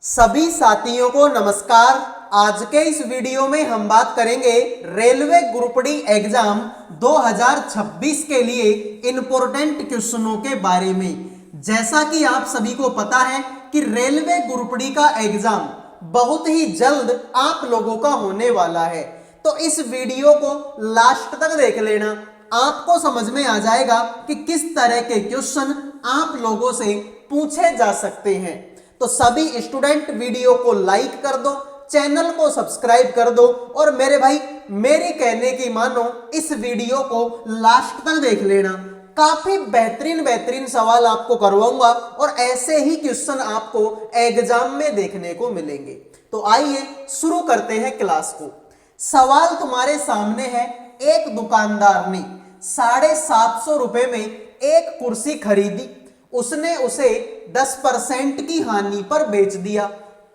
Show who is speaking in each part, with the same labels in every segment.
Speaker 1: सभी साथियों को नमस्कार। आज के इस वीडियो में हम बात करेंगे रेलवे ग्रुप डी एग्जाम 2026 के लिए इंपॉर्टेंट क्वेश्चनों के बारे में। जैसा कि आप सभी को पता है कि रेलवे ग्रुप डी का एग्जाम बहुत ही जल्द आप लोगों का होने वाला है, तो इस वीडियो को लास्ट तक देख लेना। आपको समझ में आ जाएगा कि किस तरह के क्वेश्चन आप लोगों से पूछे जा सकते हैं। तो सभी स्टूडेंट वीडियो को लाइक कर दो, चैनल को सब्सक्राइब कर दो और मेरे भाई मेरे कहने की मानो इस वीडियो को लास्ट तक देख लेना। काफी बेहतरीन सवाल आपको करवाऊंगा और ऐसे ही क्वेश्चन आपको एग्जाम में देखने को मिलेंगे। तो आइए शुरू करते हैं क्लास को। सवाल तुम्हारे सामने है। एक दुकानदार ने 750 रुपए में एक कुर्सी खरीदी, उसने उसे 10% की हानि पर बेच दिया।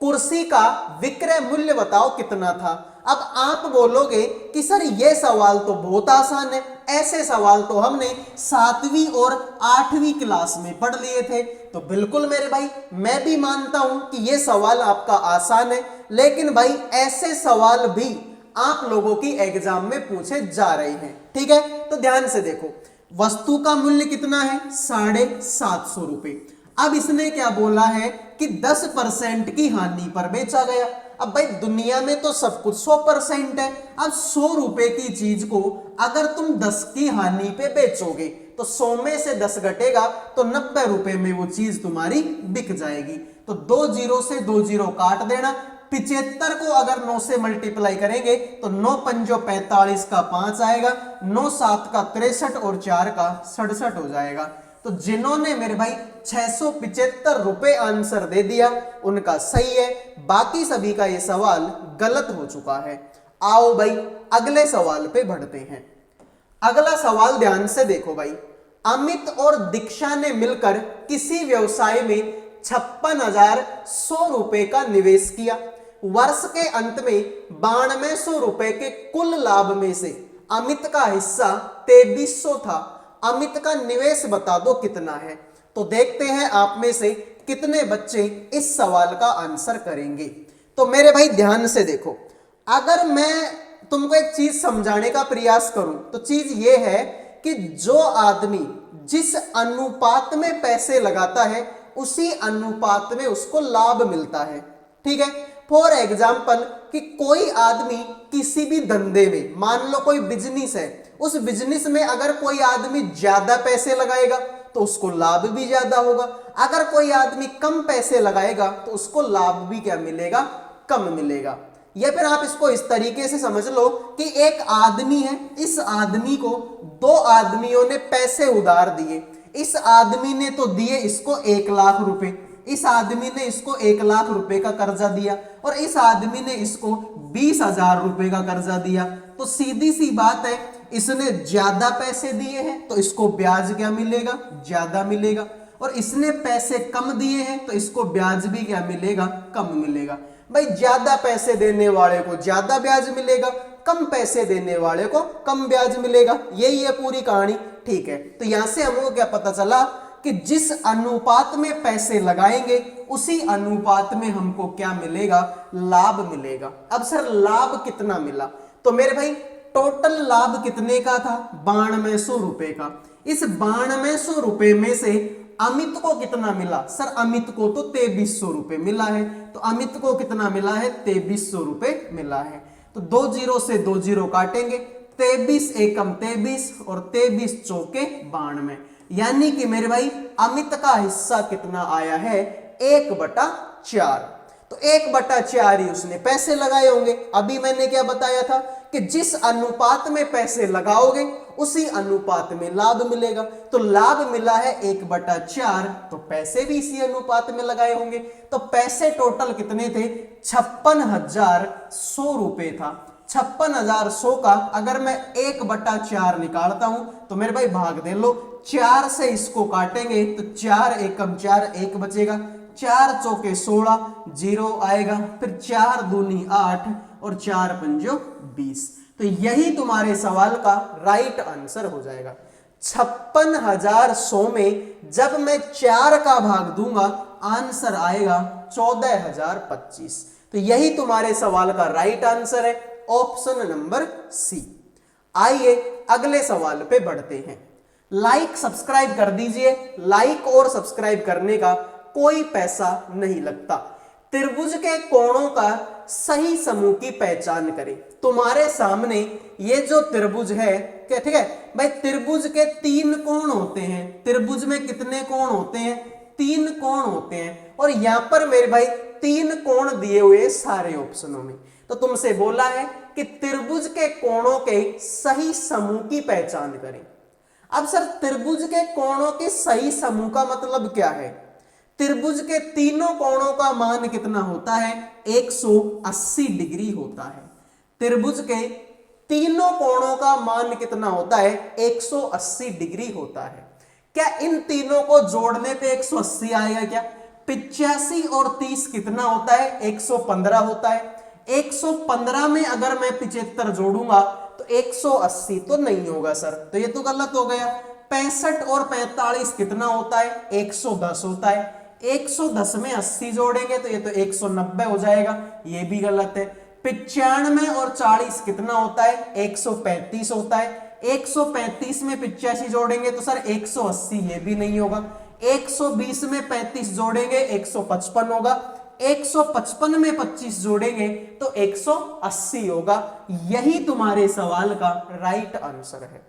Speaker 1: कुर्सी का विक्रय मूल्य बताओ कितना था। अब आप बोलोगे कि सर ये सवाल तो बहुत आसान है, ऐसे सवाल तो हमने 7वीं और 8वीं क्लास में पढ़ लिए थे। तो बिल्कुल मेरे भाई मैं भी मानता हूं कि ये सवाल आपका आसान है, लेकिन भाई ऐसे सवाल भी आप लोगों की एग्जाम में पूछे जा रहे हैं। ठीक है, तो ध्यान से देखो। वस्तु का मूल्य कितना है? 750 रुपए। अब इसने क्या बोला है कि 10% की हानि पर बेचा गया। अब भाई दुनिया में तो सब कुछ 100% है। अब 100 रुपए की चीज को अगर तुम 10 की हानि पे बेचोगे तो 100 में से 10 घटेगा तो 90 रुपए में वो चीज तुम्हारी बिक जाएगी। तो 2 जीरो से 2 जीरो काट देना। 75 को अगर 9 से मल्टीप्लाई करेंगे तो 9 पंजो 45 का 5 आएगा, 9 7 का 63 और 4 का 67 हो जाएगा। तो जिन्होंने मेरे भाई 675 रुपए आंसर दे दिया उनका सही है, बाकी सभी का ये सवाल गलत हो चुका है। आओ भाई अगले सवाल पे बढ़ते हैं। अगला सवाल ध्यान से देखो भाई। अमित और दीक्षा ने मिलकर किसी व्यवसाय में 56,100 रुपए का निवेश किया। वर्ष के अंत में 9200 रुपए के कुल लाभ में से अमित का हिस्सा 2300 था। अमित का निवेश बता दो कितना है। तो देखते हैं आप में से कितने बच्चे इस सवाल का आंसर करेंगे। तो मेरे भाई ध्यान से देखो, अगर मैं तुमको एक चीज समझाने का प्रयास करूं तो चीज ये है कि जो आदमी जिस अनुपात में पैसे लगाता है उसी अनुपात में उसको लाभ मिलता है। ठीक है, फॉर एग्जाम्पल कि कोई आदमी किसी भी धंधे में, मान लो कोई बिजनेस है, उस बिजनेस में अगर कोई आदमी ज्यादा पैसे लगाएगा तो उसको लाभ भी ज्यादा होगा। अगर कोई आदमी कम पैसे लगाएगा तो उसको लाभ भी क्या मिलेगा? कम मिलेगा। या फिर आप इसको इस तरीके से समझ लो कि एक आदमी है, इस आदमी को 2 आदमियों ने पैसे उधार दिए। इस आदमी ने तो दिए इसको 1 लाख रुपए, इस आदमी ने इसको 1 लाख रुपए का कर्जा दिया और इस आदमी ने इसको 20,000 रुपए का कर्जा दिया। तो सीधी सी बात है, इसने ज्यादा पैसे दिए हैं तो इसको ब्याज क्या मिलेगा? ज्यादा मिलेगा। और इसने पैसे कम दिए हैं तो इसको ब्याज भी क्या मिलेगा? कम मिलेगा। भाई ज्यादा पैसे देने वाले को ज्यादा ब्याज मिलेगा, कम पैसे देने वाले को कम ब्याज मिलेगा। यही है पूरी कहानी। ठीक है, तो यहां से हमको क्या पता चला कि जिस अनुपात में पैसे लगाएंगे उसी अनुपात में हमको क्या मिलेगा? लाभ मिलेगा। अब सर लाभ कितना मिला? तो मेरे भाई टोटल लाभ कितने का था? 9200 रुपए का। इस 9200 रुपए में से अमित को कितना मिला? सर अमित को तो 2300 रुपए मिला है। तो अमित को कितना मिला है? 2300 रुपए मिला है। तो 2 जीरो से 2 जीरो काटेंगे, 23 एकम 23 और 23 चौके 92। यानी कि मेरे भाई अमित का हिस्सा कितना आया है? 1/4। तो 1/4 ही उसने पैसे लगाए होंगे। अभी मैंने क्या बताया था कि जिस अनुपात में पैसे लगाओगे उसी अनुपात में लाभ मिलेगा। तो लाभ मिला है 1/4, तो पैसे भी इसी अनुपात में लगाए होंगे। तो पैसे टोटल कितने थे? 56,100 रुपए था। 56,100 का अगर मैं 1/4 निकालता हूं तो मेरे भाई भाग दे लो, 4 से इसको काटेंगे तो 4 एकम 4, 1 बचेगा, 4 चौके 16, 0 आएगा, फिर 4 दूनी 8 और 4 पंजो 20। तो यही तुम्हारे सवाल का राइट आंसर हो जाएगा। 56,100 में जब मैं 4 का भाग दूंगा आंसर आएगा 14,025। तो यही तुम्हारे सवाल का राइट आंसर है, ऑप्शन नंबर सी। आइए अगले सवाल पे बढ़ते हैं। लाइक सब्सक्राइब कर दीजिए, लाइक और सब्सक्राइब करने का कोई पैसा नहीं लगता। त्रिभुज के कोणों का सही समूह की पहचान करें। तुम्हारे सामने ये जो त्रिभुज है, क्या ठीक है भाई, त्रिभुज के 3 कोण होते हैं। त्रिभुज में कितने कोण होते हैं? 3 कोण होते हैं। और यहां पर मेरे भाई 3 कोण दिए हुए सारे ऑप्शनों में। तो तुमसे बोला है कि त्रिभुज के कोणों के सही समूह की पहचान करें। अब सर त्रिभुज के कोणों के सही समूह का मतलब क्या है? त्रिभुज के तीनों कोणों का मान कितना होता है? 180 डिग्री होता है। त्रिभुज के तीनों कोणों का मान कितना होता है? 180 डिग्री होता है। क्या इन तीनों को जोड़ने पे 180 आएगा क्या? 85 और 30 कितना होता है? 115 होता है। 115 में अगर मैं 75 जोड़ूंगा तो 180 तो नहीं होगा सर, तो ये तो गलत हो गया। 65 और 45 कितना होता है? 110 होता है। 110 में 80 जोड़ेंगे तो ये तो 190 हो जाएगा, ये भी गलत है। 95 और 40 कितना होता है? 135 होता है। 135 में 85 जोड़ेंगे तो सर 180, ये भी नहीं होगा। 120 में 35 जोड़ेंगे 155 होगा। 155 में 25 जोड़ेंगे तो 180 होगा। यही तुम्हारे सवाल का राइट आंसर है।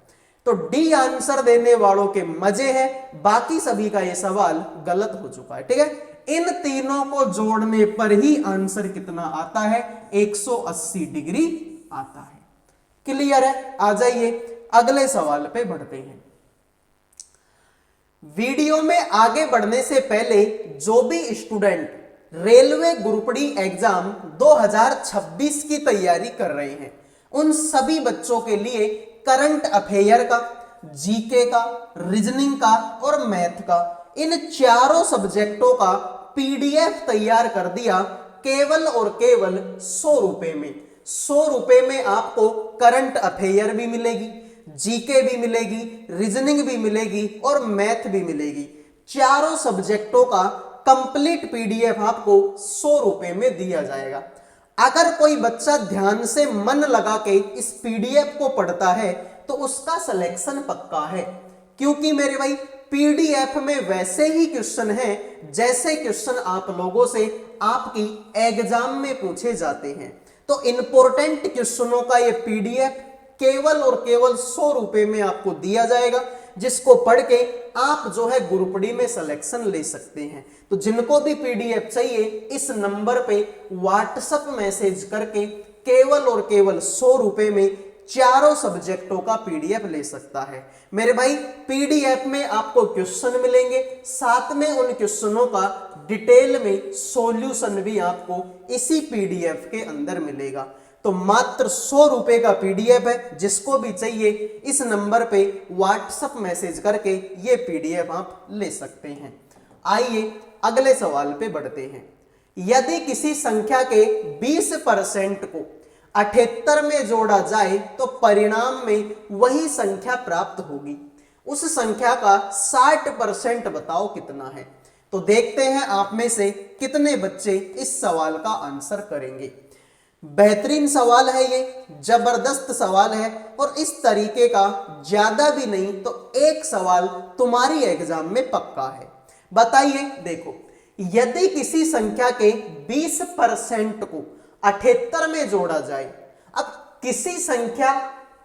Speaker 1: तो डी आंसर देने वालों के मजे हैं, बाकी सभी का यह सवाल गलत हो चुका है। ठीक है, इन तीनों को जोड़ने पर ही आंसर कितना आता है? 180 डिग्री आता है। क्लियर है? आ जाइए अगले सवाल पे बढ़ते हैं। वीडियो में आगे बढ़ने से पहले जो भी student railway group D exam 2026 की तैयारी कर रहे हैं, उन सभी बच्चों के लिए करंट अफेयर का, जीके का, रीजनिंग का और मैथ का, इन चारों सब्जेक्टों का पीडीएफ तैयार कर दिया केवल और केवल 100 रुपए में। 100 रुपए में आपको करंट अफेयर भी मिलेगी, जीके भी मिलेगी, रीजनिंग भी मिलेगी और मैथ भी मिलेगी। चारों सब्जेक्टों का कंप्लीट पीडीएफ आपको 100 रुपए में दिया जाएगा। अगर कोई बच्चा ध्यान से मन लगा के इस पीडीएफ को पढ़ता है तो उसका सिलेक्शन पक्का है, क्योंकि मेरे भाई पीडीएफ में वैसे ही क्वेश्चन हैं जैसे क्वेश्चन आप लोगों से आपकी एग्जाम में पूछे जाते हैं। तो इंपॉर्टेंट क्वेश्चनों का ये पीडीएफ केवल और केवल 100 रुपए में आपको दिया जाएगा, जिसको पढ़ के आप जो है ग्रुप डी में सिलेक्शन ले सकते हैं। तो जिनको भी पीडीएफ चाहिए इस नंबर पे व्हाट्सएप मैसेज करके केवल और केवल 100 रुपए में चारों सब्जेक्टों का पीडीएफ ले सकता है। मेरे भाई पीडीएफ में आपको क्वेश्चन मिलेंगे, साथ में उन क्वेश्चनों का डिटेल में सॉल्यूशन भी आपको इसी पीडीएफ के अंदर मिलेगा। तो मात्र 100 रुपए का पीडीएफ है, जिसको भी चाहिए इस नंबर पे व्हाट्सएप मैसेज करके ये पीडीएफ आप ले सकते हैं। आइए अगले सवाल पे बढ़ते हैं। यदि किसी संख्या के 20% को 78 में जोड़ा जाए तो परिणाम में वही संख्या प्राप्त होगी। उस संख्या का 60% बताओ कितना है। तो देखते हैं आप में से कितने बच्चे इस सवाल का आंसर करेंगे। बेहतरीन सवाल है, ये जबरदस्त सवाल है और इस तरीके का ज्यादा भी नहीं तो एक सवाल तुम्हारी एग्जाम में पक्का है। बताइए, देखो, यदि किसी संख्या के 20% को 78 में जोड़ा जाए, अब किसी संख्या,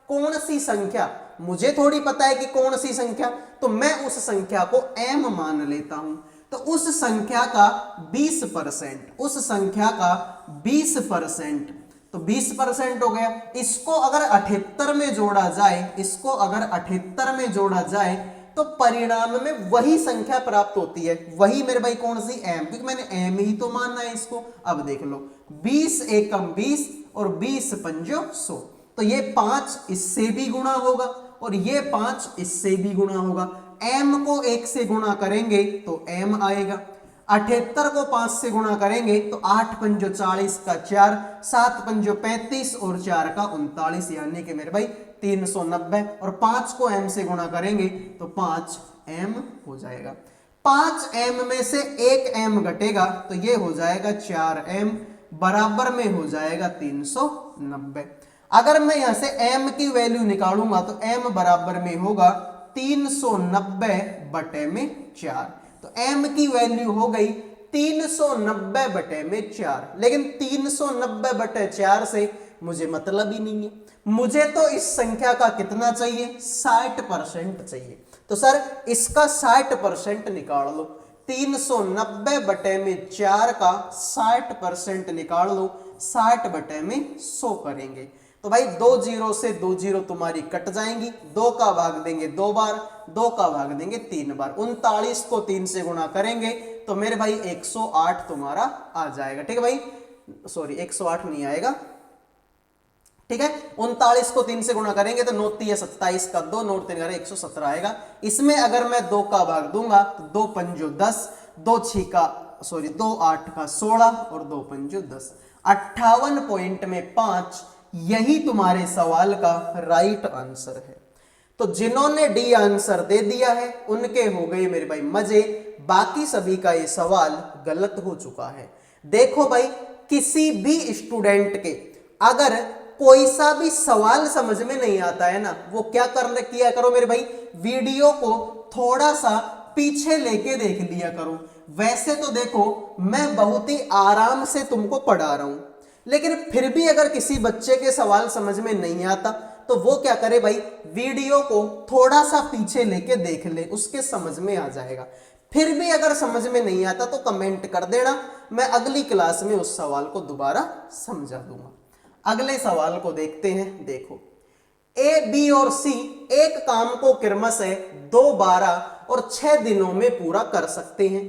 Speaker 1: कौन सी संख्या, मुझे थोड़ी पता है कि कौन सी संख्या, तो मैं उस संख्या को m मान लेता हूं। तो उस संख्या का 20%, उस संख्या का 20%, तो 20% हो गया। इसको अगर 78 में जोड़ा जाए, इसको अगर 78 में जोड़ा जाए तो परिणाम में वही संख्या प्राप्त होती है। वही मेरे भाई कौन सी? m, क्योंकि मैंने m ही तो मानना है इसको। अब देख लो, 20 एकम 20 और 20 पंजो 100, तो ये 5 इससे भी गुणा होगा और ये 5 इससे भी गुणा होगा। m को 1 से गुणा करेंगे तो m आएगा। 78 को 5 से गुणा करेंगे तो 8 पंजो 40 का 4, 7 पंजो 35 और 4 का 39, यानी कि मेरे भाई 390। और 5 को m से गुणा करेंगे तो 5m हो जाएगा। 5m में से 1m घटेगा तो ये हो जाएगा 4m, बराबर में हो जाएगा 390। अगर मैं यहां से m की वैल्यू निकालूंगा तो m बराबर में होगा 390 बटे में 4। तो m की वैल्यू हो गई 390 बटे में 4। लेकिन 390 बटे 4 से मुझे मतलब ही नहीं है, मुझे तो इस संख्या का कितना चाहिए, 60% चाहिए। तो सर इसका 60% निकाल लो, 390 बटे में 4 का 60% निकाल लो, 60 बटे में 100 करेंगे। तो भाई 2 जीरो से 2 जीरो तुम्हारी कट जाएंगी, 2 का भाग देंगे 2 बार, 2 का भाग देंगे 3 बार, 39 को 3 से गुणा करेंगे तो मेरे भाई 108 तुम्हारा आ जाएगा। ठीक है भाई, सॉरी 108 नहीं आएगा, ठीक है। 39 को 3 से गुणा करेंगे तो 9 3 27 का 2, 9 3 117 आएगा। इसमें अगर मैं 2 का भाग दूंगा तो 2 पंजो 10, 2 6 का सॉरी 2 8 का 16 और 2 पंजो 10, 58 पॉइंट में 5, यही तुम्हारे सवाल का राइट आंसर है। तो जिन्होंने डी आंसर दे दिया है उनके हो गए मेरे भाई मजे, बाकी सभी का ये सवाल गलत हो चुका है। देखो भाई, किसी भी स्टूडेंट के अगर कोई सा भी सवाल समझ में नहीं आता है ना, वो क्या करना किया करो मेरे भाई, वीडियो को थोड़ा सा पीछे लेके देख लिया करो। वैसे तो देखो मैं बहुत ही आराम से तुमको पढ़ा रहा हूं, लेकिन फिर भी अगर किसी बच्चे के सवाल समझ में नहीं आता तो वो क्या करे भाई, वीडियो को थोड़ा सा पीछे लेके देख ले, उसके समझ में आ जाएगा। फिर भी अगर समझ में नहीं आता तो कमेंट कर देना, मैं अगली क्लास में उस सवाल को दोबारा समझा दूंगा। अगले सवाल को देखते हैं। देखो, ए बी और सी एक काम को क्रमशः 2 12 और 6 दिनों में पूरा कर सकते हैं।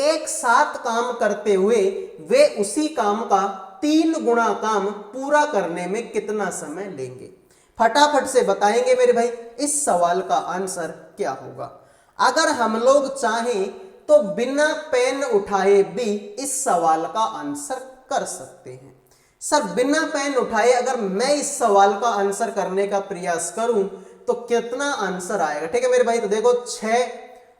Speaker 1: एक साथ काम करते हुए वे उसी काम का 3 गुना काम पूरा करने में कितना समय लेंगे? फटाफट से बताएंगे मेरे भाई, इस सवाल का आंसर क्या होगा। अगर हम लोग चाहें तो बिना पेन उठाए भी इस सवाल का आंसर कर सकते हैं। सर बिना पेन उठाए अगर मैं इस सवाल का आंसर करने का प्रयास करूं तो कितना आंसर आएगा? ठीक है मेरे भाई, तो देखो 6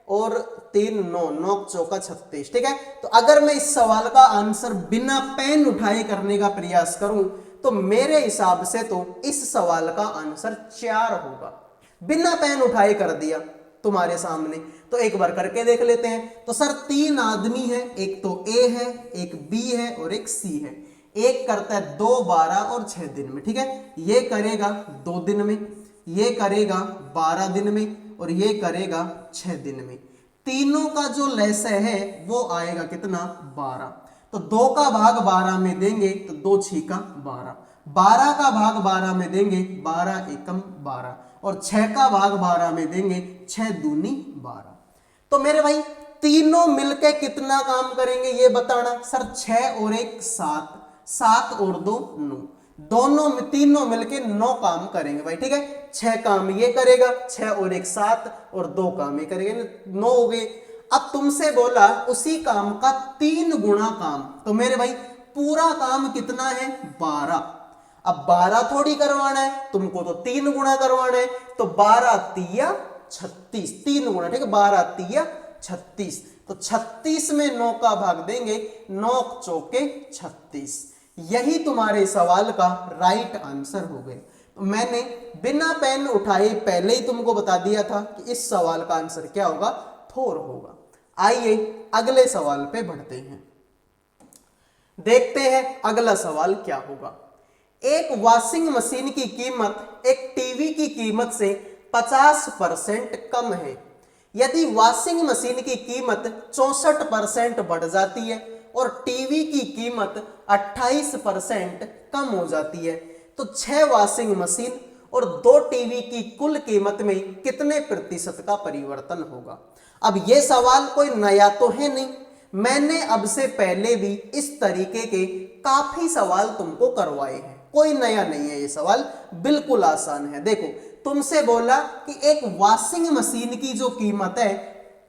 Speaker 1: और 3 9, 9 चौका 36। ठीक है, तो अगर मैं इस सवाल का आंसर बिना पेन उठाए करने का प्रयास करूं तो मेरे हिसाब से तो इस सवाल का आंसर 4 होगा। बिना पेन उठाए कर दिया तुम्हारे सामने, तो एक बार करके देख लेते हैं। तो सर 3 आदमी है, एक तो ए है, एक बी है और एक सी है। एक करता है 2 12 और 6 दिन में। ठीक है, ये करेगा 2 दिन में, ये करेगा 12 दिन में और ये करेगा 6 दिन में। तीनों का जो लसाअ है वो आएगा कितना? 12। तो 2 का भाग 12 में देंगे तो 2 6 का 12, 12 का भाग 12 में देंगे 12 एकम 12 और 6 का भाग 12 में देंगे 6 दूनी 12। तो मेरे भाई तीनों मिलके कितना काम करेंगे ये बताना। सर 6 और 1 7, 7 और 2 9, दोनों में तीनों मिलके 9 काम करेंगे भाई। ठीक है, 6 काम ये करेगा, 6 और 1 7 और 2 काम ये करेंगे, 9 हो गए। अब तुमसे बोला उसी काम का 3 गुना काम, तो मेरे भाई पूरा काम कितना है? 12। अब 12 थोड़ी करवाना है तुमको, तो 3 गुना करवाना है। तो 12 तिया 36, 3 गुना। ठीक है, 12 तिया 36, तो 36 में 9 का भाग देंगे, 9 चौके 36। यही तुम्हारे सवाल का राइट आंसर हो गए। तो मैंने बिना पेन उठाए पहले ही तुमको बता दिया था कि इस सवाल का आंसर क्या होगा? 4 होगा। आइए अगले सवाल पे बढ़ते हैं, देखते हैं अगला सवाल क्या होगा। एक वॉशिंग मशीन की कीमत एक टीवी की कीमत से 50% कम है। यदि वॉशिंग मशीन की कीमत 64% बढ़ जाती है और टीवी की कीमत 28% कम हो जाती है, तो 6 वॉशिंग मशीन और 2 टीवी की कुल कीमत में कितने प्रतिशत का परिवर्तन होगा? अब ये सवाल कोई नया तो है नहीं, मैंने अब से पहले भी इस तरीके के काफी सवाल तुमको करवाए हैं, कोई नया नहीं है ये सवाल, बिल्कुल आसान है। देखो तुमसे बोला कि एक वॉशिंग मशीन की जो कीमत है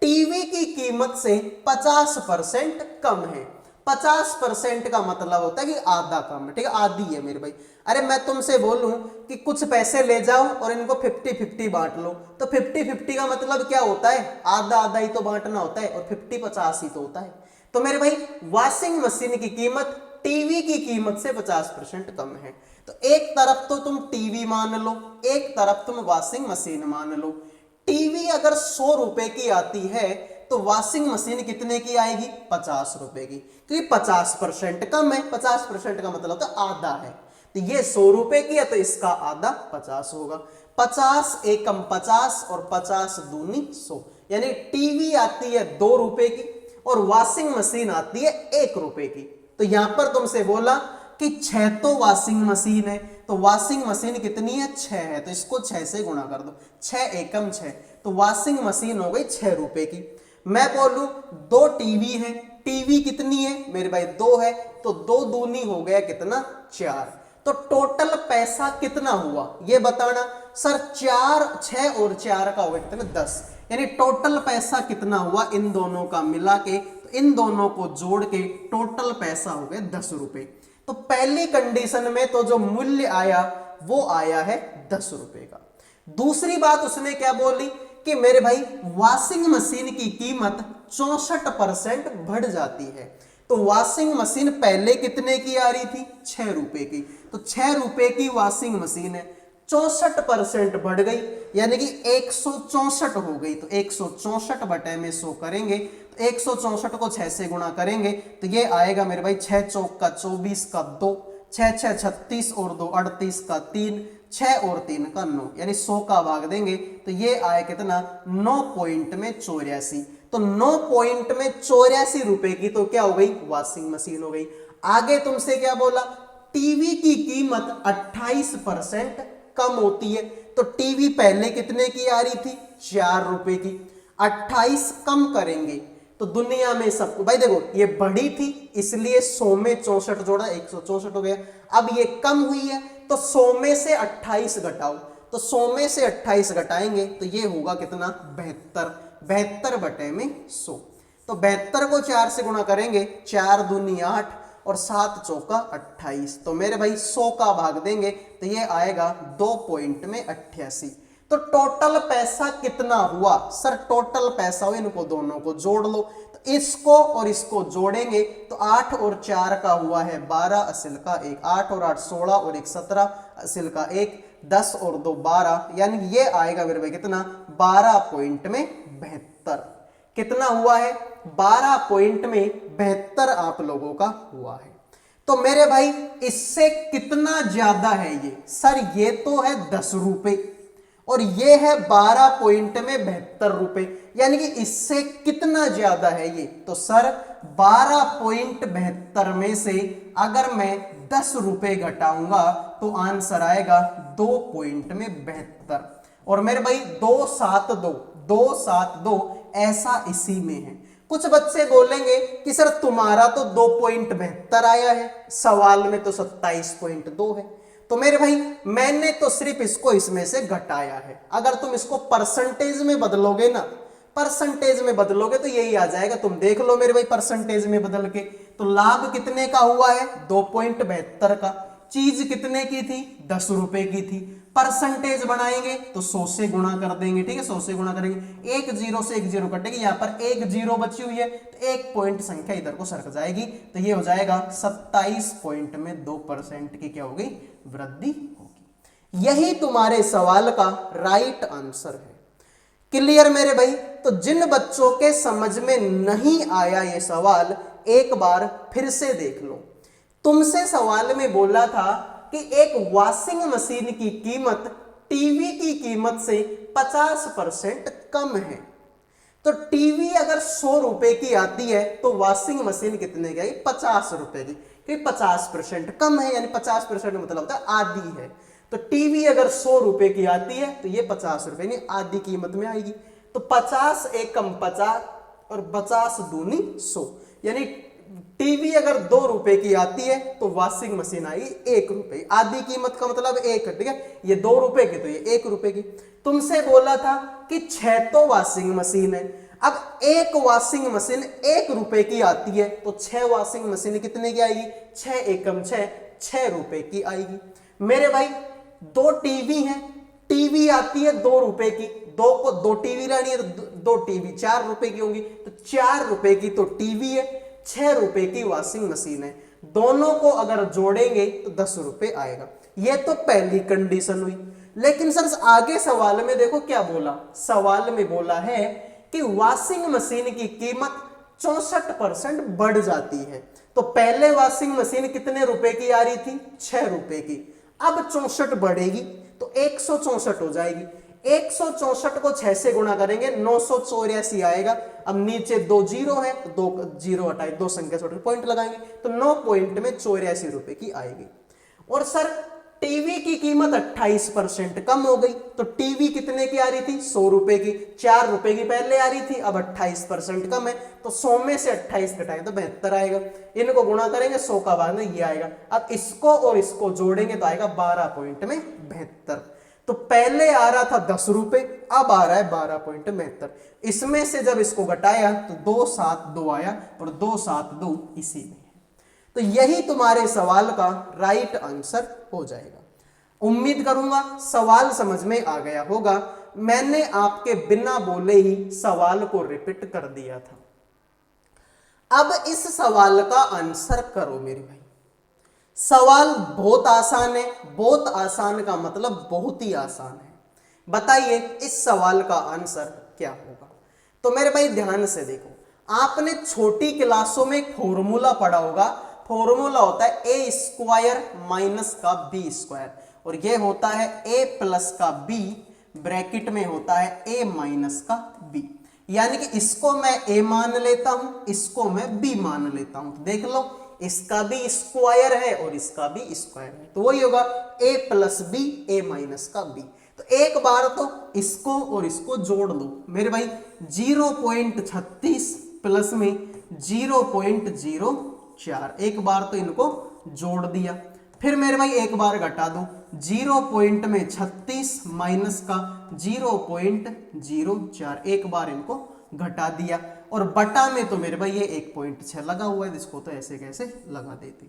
Speaker 1: टीवी की कीमत से 50% कम है। 50% का मतलब होता है कि आधा कम है, ठीक है, आधी है मेरे भाई। अरे मैं तुमसे बोलूं कि कुछ पैसे ले जाओ और इनको 50-50 बांट लो, तो 50-50 का मतलब क्या होता है, आधा आधा ही तो बांटना होता है, और 50-50 ही तो होता है। तो मेरे भाई वॉशिंग मशीन की कीमत टीवी की कीमत से 50% कम है। तो एक तरफ तो तुम टीवी मान लो, एक तरफ तुम वॉशिंग मशीन मान लो। टीवी अगर 100 रुपए की आती है तो वॉशिंग मशीन कितने की आएगी, 50 रुपए की, क्योंकि 50% कम है। 50% का मतलब तो आधा है, तो ये 100 रुपए की है तो इसका आधा 50 होगा। 50 एकम 50 और 50 दूनी 100, यानी टीवी आती है 2 रुपए की और वॉशिंग मशीन आती है 1 रुपए की। तो यहां पर तुमसे बोला कि 6 तो वॉशिंग मशीन है, तो वॉशिंग मशीन कितनी है, 6 है, तो इसको 6 से गुणा कर दो, 6 एकम 6, तो वॉशिंग मशीन हो गई 6 रुपए की। मैं बोलूं 2 टीवी है, टीवी कितनी है मेरे भाई, 2 है, तो 2 दूनी हो गया कितना, 4। तो टोटल पैसा कितना हुआ ये बताना सर। 4 6 और 4 का हो गया कितना, 10, यानी टोटल पैसा कितना हुआ इन दोनों का मिला के, तो इन दोनों को जोड़ के टोटल पैसा हो गया 10 रुपए। तो पहली कंडीशन में तो जो मूल्य आया वो आया है 10 रुपए का। दूसरी बात उसने क्या बोली कि मेरे भाई वॉशिंग मशीन की कीमत 64% बढ़ जाती है। तो वॉशिंग मशीन पहले कितने की आ रही थी, 6 रुपए की, तो 6 रुपए की वॉशिंग मशीन है, 64% बढ़ गई, यानी कि 164 हो गई। तो 164 बटे में 100 करेंगे, तो 164 को 6 से गुणा करेंगे तो ये आएगा मेरे भाई 6 चौक का 24 का 2, 6 6 36 और 2 38 का 3, 6 और 3 का 9, यानी 100 का भाग देंगे तो ये आए कितना, 9 पॉइंट में 84। तो 9 पॉइंट में 84 रुपए की तो क्या हो गई, वॉशिंग मशीन हो गई। आगे तुमसे क्या बोला, टीवी की कीमत 28% कम होती है। तो टीवी पहले कितने की आ रही थी, 4 रुपए की, 28 कम करेंगे तो दुनिया में सबको, भाई देखो ये बड़ी थी इसलिए 100 में 64 जोड़ा 164 हो गया। अब ये कम हुई है तो 100 में से 28 घटाओ, तो 100 में से 28 घटाएंगे तो ये होगा कितना, 72, 72 बटे में 100। तो 72 को 4 से गुणा करेंगे, 4 दूनी 8 और 7 चौका 28, तो मेरे भाई 100 का भाग देंगे तो ये आएगा 2 पॉइंट में 88। तो टोटल पैसा कितना हुआ सर, टोटल पैसा हो, इनको दोनों को जोड़ लो, तो इसको और इसको जोड़ेंगे तो 8 और 4 का हुआ है 12, असिल का 1, 8 और 8 16 और 1 17, असिल का 1, 10 और 2 12, यानी ये आएगा मेरे भाई कितना, 12 पॉइंट में 72। कितना हुआ है, 12 पॉइंट में 72 आप लोगों का हुआ है। तो मेरे भाई इससे कितना ज्यादा है ये सर, ये तो है 10 रुपए और ये है 12 पॉइंट में 72 रुपए, यानी कि इससे कितना ज्यादा है ये, तो सर 12.72 में से अगर मैं 10 रुपए घटाऊंगा तो आंसर आएगा 2.72। और मेरे भाई 272 ऐसा इसी में है। कुछ बच्चे बोलेंगे कि सर तुम्हारा तो 2.72 आया है, सवाल में तो 27.2 है। तो मेरे भाई मैंने तो सिर्फ इसको इसमें से घटाया है। अगर तुम इसको परसेंटेज में बदलोगे ना, परसेंटेज में बदलोगे तो यही आ जाएगा, तुम देख लो मेरे भाई परसेंटेज में बदल के। तो लाभ कितने का हुआ है, 2.72 का। चीज कितने की थी, 10 रुपए की थी। परसेंटेज बनाएंगे तो 100 से गुणा कर देंगे, ठीक है, 100 से गुणा करेंगे, एक जीरो से एक जीरो कटेगी, यहां पर एक जीरो बची हुई है तो एक पॉइंट संख्या इधर को सरक जाएगी, तो ये हो जाएगा 27.2% की क्या होगी, वृद्धि होगी। यही तुम्हारे सवाल का राइट आंसर है। क्लियर मेरे भाई। तो जिन बच्चों के समझ में नहीं आया ये सवाल, एक बार फिर से देख लो। तुमसे सवाल में बोला था कि एक वॉशिंग मशीन की कीमत टीवी की कीमत से 50% कम है। तो टीवी अगर 100 रुपए की आती है तो वॉशिंग मशीन कितने की आई, 50 रुपए की, क्योंकि 50% कम है, यानी 50% मतलब होता है आधी है। तो टीवी अगर 100 रुपए की आती है तो ये 50 रुपए यानी आधी कीमत में आएगी। तो 50 एकम 50 और 50 दूनी 100, यानी टीवी अगर 2 रुपए की आती है तो वॉशिंग मशीन आएगी 1 रुपए, आधी कीमत का मतलब 1, ठीक है, ये 2 रुपए की तो ये 1 रुपए की। तुमसे बोला था कि 6 तो वॉशिंग मशीन है, अब एक वॉशिंग मशीन 1 रुपए की आती है तो 6 वॉशिंग मशीन कितने की आएगी? 6 एकम 6 रुपए की आएगी। मेरे भाई 2 टीवी हैं, टीवी आती है 2 रुपए की, 2 टीवी लेनी है तो 2 टीवी 4 रुपए की होंगी, तो 4 रुपए की तो टीवी है, 6 रुपए की वॉशिंग मशीन है। दोनों को अगर जोड़ेंगे तो 10 रुपए आएगा। ये तो पहली कंडीशन हुई। लेकिन सर आगे सवाल में देखो क्या बोला, सवाल में बोला है कि वॉशिंग मशीन की कीमत 64% बढ़ जाती है। तो पहले वॉशिंग मशीन कितने रुपए की आ रही थी? 6 रुपए की। अब 64 बढ़ेगी तो 164 हो जाएगी। 164 को 6 से गुणा करेंगे 984 आएगा। अब नीचे 2 जीरो है तो 2 जीरो हटाए, 2 संख्या छोड़ के पॉइंट लगाएंगे तो 9 पॉइंट में 84 रुपए की आएगी। और सर टीवी की कीमत 28% कम हो गई, तो टीवी कितने की आ रही थी? 100 रुपए की, 4 रुपए की पहले आ रही थी, अब 28% कम है, तो 100 में से 28 घटाएं तो 72 आएगा। इनको गुणा करेंगे 100 का बाद में ये आएगा। अब इसको और इसको जोड़ेंगे तो आएगा 12 पॉइंट में 72। तो पहले आ रहा था 10 रुपए, अब आ रहा है 12.72। इसमें से जब इसको घटाया तो 272 आया और 272 इसी में। तो यही तुम्हारे सवाल का राइट आंसर हो जाएगा। उम्मीद करूंगा सवाल समझ में आ गया होगा। मैंने आपके बिना बोले ही सवाल को रिपीट कर दिया था। अब इस सवाल का आंसर करो मेरे भाई। सवाल बहुत आसान है, बहुत आसान का मतलब बहुत ही आसान है। बताइए इस सवाल का आंसर क्या होगा? तो मेरे भाई ध्यान से देखो, आपने छोटी क्लासों में फॉर्मूला पढ़ा होगा। फॉर्मूला होता है ए स्क्वायर माइनस का बी स्क्वायर, और ये होता है ए प्लस का बी, ब्रैकेट में होता है ए माइनस का बी। यानी कि इसको मैं ए मान लेता हूं, इसको मैं बी मान लेता हूं। तो देख लो, इसका भी स्क्वायर है और इसका भी स्क्वायर है, तो वही होगा ए प्लस बी, ए माइनस का बी। तो एक बार तो इसको और इसको जोड़ लो मेरे भाई। 0.36 प्लस में 0.04, एक बार तो इनको जोड़ दिया। फिर मेरे भाई एक बार घटा दो, 0.36 माइनस का 0.04, एक बार इनको घटा दिया। और बटा में तो मेरे भाई ये 1.6 लगा हुआ है, जिसको तो ऐसे कैसे लगा देते।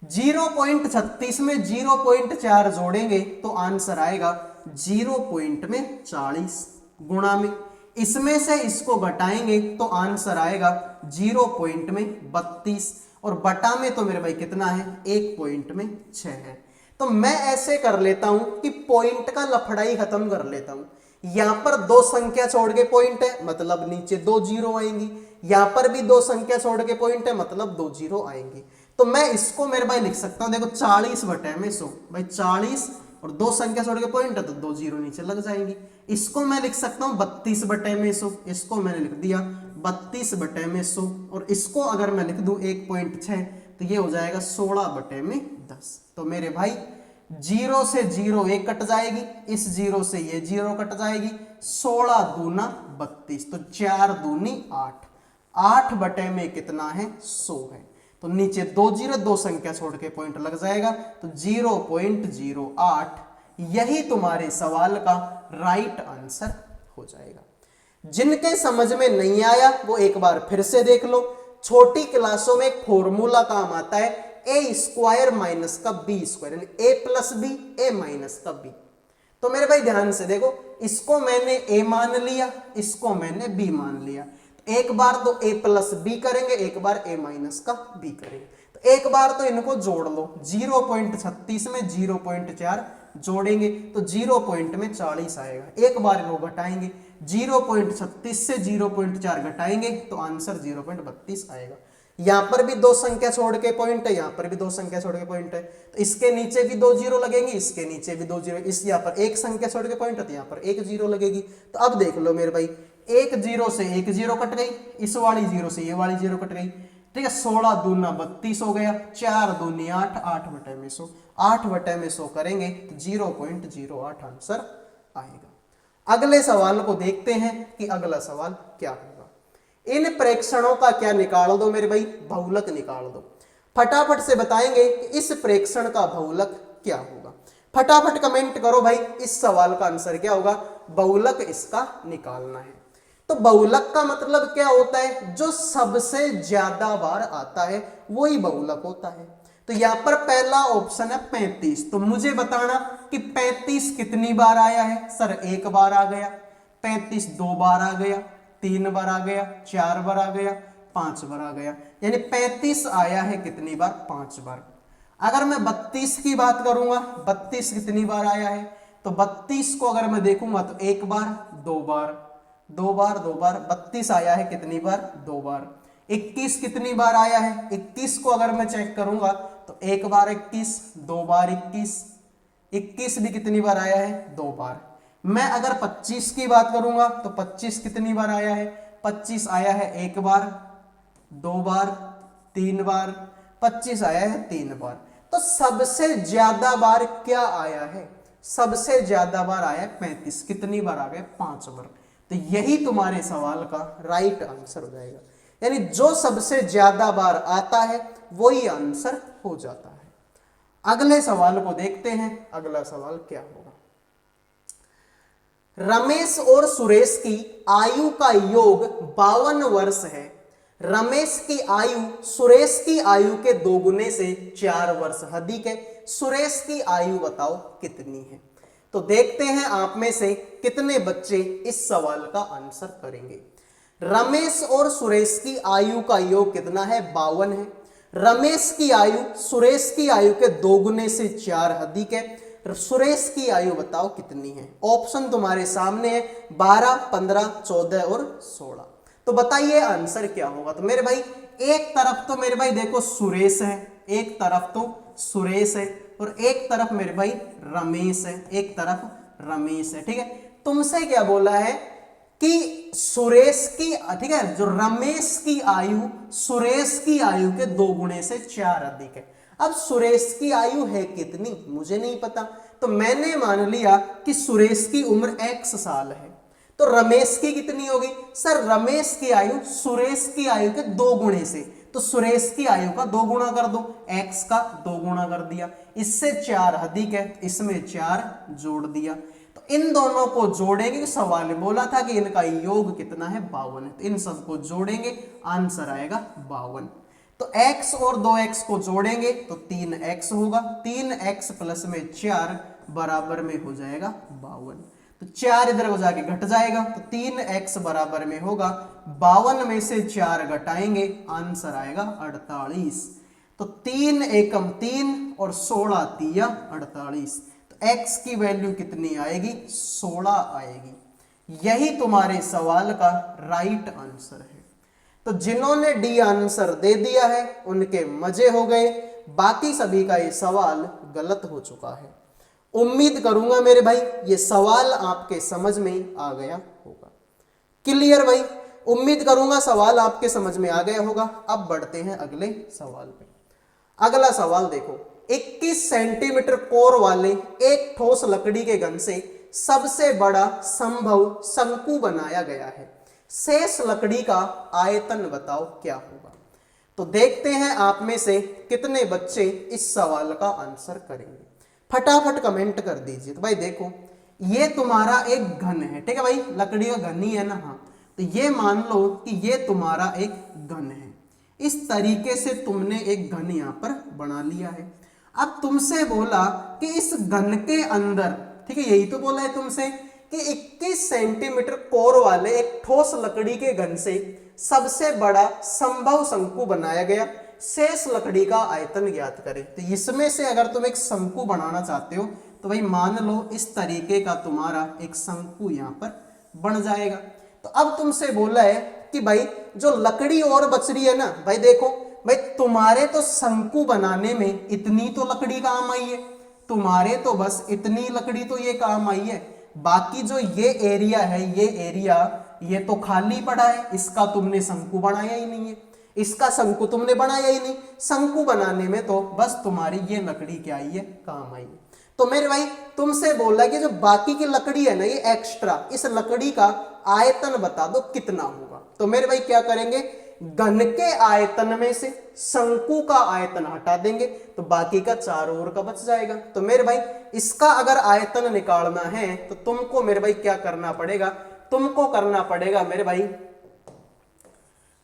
Speaker 1: 0.36 में 0.4 जोड़ेंगे तो आंसर आएगा 0.40 गुणा में, इसमें से इसको घटाएंगे तो आंसर आएगा 0.32, और बटा में तो मेरे भाई कितना है? 1.6 है। तो मैं ऐसे कर लेता हूं कि पॉइंट का लफड़ा ही खत्म कर लेता हूं। यहां पर 2 संख्या छोड़ के पॉइंट है, मतलब नीचे 2 जीरो आएंगी। यहां पर भी 2 संख्या छोड़ के पॉइंट है, मतलब 2 जीरो आएंगी। तो मैं इसको मेरे भाई लिख सकता हूं, देखो 40 बटे में 100 भाई 40, और 2 संख्या छोड़ के पॉइंट है तो 2 जीरो नीचे लग जाएंगी। इसको मैं लिख सकता हूं 32 बटे में 100, इसको मैंने लिख दिया 32 बटे में 100, और इसको अगर मैं लिख दूं 1.6 तो ये हो जाएगा 16 बटे में 10। तो मेरे भाई 0 से 0 1 कट जाएगी, इस 0 से ये 0 कट जाएगी, 16 दूना 32, तो 4 दूनी 8, 8 बटे में कितना है? 100 है। तो नीचे 2 जीरो, 2 संख्या छोड़ के पॉइंट लग जाएगा, तो 0.08 यही तुम्हारे सवाल का राइट आंसर हो जाएगा। जिनके समझ में नहीं आया वो एक बार फिर से देख लो। छोटी क्लासों में एक फॉर्मूला काम आता है ए स्क्वायर माइनस का बी स्क्वायर, यानी ए प्लस बी, ए माइनस का बी। तो मेरे भाई ध्यान से देखो, इसको मैंने ए मान लिया, इसको मैंने बी मान लिया। एक बार तो ए प्लस बी करेंगे, एक बार ए माइनस का बी करेंगे। तो एक बार तो इनको जोड़ लो, 0.36 में 0.4 जोड़ेंगे तो 0.40 आएगा। एक बार इनको घटाएंगे, 0.36 से 0.4 घटाएंगे तो आंसर 0.32 आएगा। यहां पर भी 2 संख्या छोड़ के पॉइंट है, यहां पर भी 2 संख्या छोड़ के पॉइंट है, तो इसके नीचे भी 2 जीरो लगेंगे, इसके नीचे भी 2 जीरो, इस यहाँ पर 1 संख्या छोड़ के पॉइंट है तो यहाँ पर 1 जीरो लगेगी। तो अब देख लो मेरे भाई, 1 जीरो से 1 जीरो कट गई, इस वाली जीरो से ये वाली जीरो कट गई, ठीक है। 16 दूना 32 हो गया, 4 दूनी 8, 8 बटे में 100, 8 बटे में 100 करेंगे तो 0.08 आंसर आएगा। अगले सवाल को देखते हैं कि अगला सवाल क्या होगा। इन प्रेक्षणों का क्या निकाल दो मेरे भाई? बहुलक निकाल दो। फटाफट से बताएंगे कि इस प्रेक्षण का बहुलक क्या होगा। फटाफट कमेंट करो भाई, इस सवाल का आंसर क्या होगा? बहुलक इसका निकालना है। तो बहुलक का मतलब क्या होता है, जो सबसे ज्यादा बार आता है वही बहुलक होता है। तो यहां पर पहला ऑप्शन है 35। तो मुझे बताना कि 35 कितनी बार आया है। सर एक बार आ गया। 35 दो बार आ गया, 3 बार आ गया, 4 बार आ गया, 5 बार आ गया। यानी 35 आया है कितनी बार, 5 बार। अगर मैं 32 की बात करूंगा, 32 कितनी बार आया है, तो 32 को अगर मैं देखूंगा तो एक बार, दो बार, दो बार, दो बार, 32 आया है कितनी बार, दो बार। 21 कितनी बार आया है, 21 को अगर मैं चेक करूंगा तो एक बार 21, दो बार 21, 21 भी कितनी बार आया है, दो बार। मैं अगर 25 की बात करूंगा तो 25 कितनी बार आया है, 25 आया है एक बार, दो बार, तीन बार, 25 आया है तीन बार। तो सबसे ज्यादा बार क्या आया है, सबसे ज्यादा बार आया है 35। कितनी बार आ गए, 5 बार। तो यही तुम्हारे सवाल का राइट आंसर हो जाएगा। यानी जो सबसे ज्यादा बार आता है वही आंसर हो जाता है। अगले सवाल को देखते हैं। अगला सवाल क्या होगा। रमेश और सुरेश की आयु का योग 52 वर्ष है। रमेश की आयु सुरेश की आयु के दोगुने से 4 वर्ष अधिक है। सुरेश की आयु बताओ कितनी है। तो देखते हैं आप में से कितने बच्चे इस सवाल का आंसर करेंगे। रमेश और सुरेश की आयु का योग कितना है, 52 है। रमेश की आयु सुरेश की आयु के दोगुने से 4 अधिक है। सुरेश की आयु बताओ कितनी है। ऑप्शन तुम्हारे सामने है, 12, 15, 14 और 16। तो बताइए आंसर क्या होगा। तो मेरे भाई एक तरफ तो मेरे भाई देखो सुरेश है, एक तरफ तो सुरेश है, और एक तरफ मेरे भाई रमेश है, एक तरफ रमेश है। ठीक है, तुमसे क्या बोला है कि सुरेश की, ठीक है, जो रमेश की आयु सुरेश की आयु के 2 गुणे से 4 अधिक है। अब सुरेश की आयु है कितनी मुझे नहीं पता, तो मैंने मान लिया कि सुरेश की उम्र x साल है। तो रमेश की कितनी होगी, सर रमेश की आयु सुरेश की आयु के 2 गुणे से, तो सुरेश की आयु का 2 गुणा कर दो, x का 2 गुणा कर दिया, इससे 4 अधिक है, इसमें 4 जोड़ दिया। तो इन दोनों को जोड़ेंगे, सवाल में बोला था कि इनका योग कितना है, 52। तो इन सबको जोड़ेंगे, आंसर आएगा 52। तो x और 2x को जोड़ेंगे तो 3x होगा, 3x प्लस में 4 बराबर में हो जाएगा 52। तो 4 इधर हो जाके घट जाएगा, तो 3x बराबर में होगा 52 में से 4 घटाएंगे, आंसर आएगा 48। तो 3 एकम 3 और 16 तिया 48। तो x की वैल्यू कितनी आएगी, 16 आएगी। यही तुम्हारे सवाल का राइट आंसर है। तो जिन्होंने डी आंसर दे दिया है उनके मजे हो गए, बाकी सभी का ये सवाल गलत हो चुका है। उम्मीद करूंगा मेरे भाई ये सवाल आपके समझ में आ गया होगा। क्लियर भाई, उम्मीद करूंगा सवाल आपके समझ में आ गया होगा। अब बढ़ते हैं अगले सवाल पे। अगला सवाल देखो, 21 सेंटीमीटर कोर वाले एक ठोस लकड़ी के घन से सबसे बड़ा संभव शंकु बनाया गया है। शेष लकड़ी का आयतन बताओ क्या होगा। तो देखते हैं आप में से कितने बच्चे इस सवाल का आंसर करेंगे। फटाफट कमेंट कर दीजिए। तो भाई देखो ये तुम्हारा एक घन है, ठीक है भाई, लकड़ी का घन ही है ना। हाँ, तो ये मान लो कि ये तुम्हारा एक घन है। इस तरीके से तुमने एक घन यहां पर बना लिया है। अब तुमसे बोला कि इस घन के अंदर, ठीक है, यही तो बोला है तुमसे कि 21 सेंटीमीटर कोर वाले एक ठोस लकड़ी के घन से सबसे बड़ा संभव शंकु बनाया गया, शेष लकड़ी का आयतन ज्ञात करें। तो इसमें से अगर तुम एक शंकु बनाना चाहते हो तो भाई मान लो इस तरीके का तुम्हारा एक शंकु यहां पर बन जाएगा। तो अब तुमसे बोला है कि भाई जो लकड़ी और बच रही है ना, भाई देखो भाई तुम्हारे तो शंकु बनाने में इतनी तो लकड़ी काम आई है, तुम्हारे तो बस इतनी लकड़ी तो ये काम आई है। बाकी जो ये एरिया है, ये एरिया ये तो खाली पड़ा है, इसका तुमने शंकु बनाया ही नहीं है, इसका शंकु तुमने बनाया ही नहीं। शंकु बनाने में तो बस तुम्हारी ये लकड़ी क्या आई है, काम आई है। तो मेरे भाई तुमसे बोल रहा कि जो बाकी की लकड़ी है ना, ये एक्स्ट्रा, इस लकड़ी का आयतन बता दो कितना होगा। तो मेरे भाई क्या करेंगे, घन के आयतन में से शंकु का आयतन हटा देंगे तो बाकी का चारों ओर का बच जाएगा। तो मेरे भाई इसका अगर आयतन निकालना है तो तुमको मेरे भाई क्या करना पड़ेगा, तुमको करना पड़ेगा मेरे भाई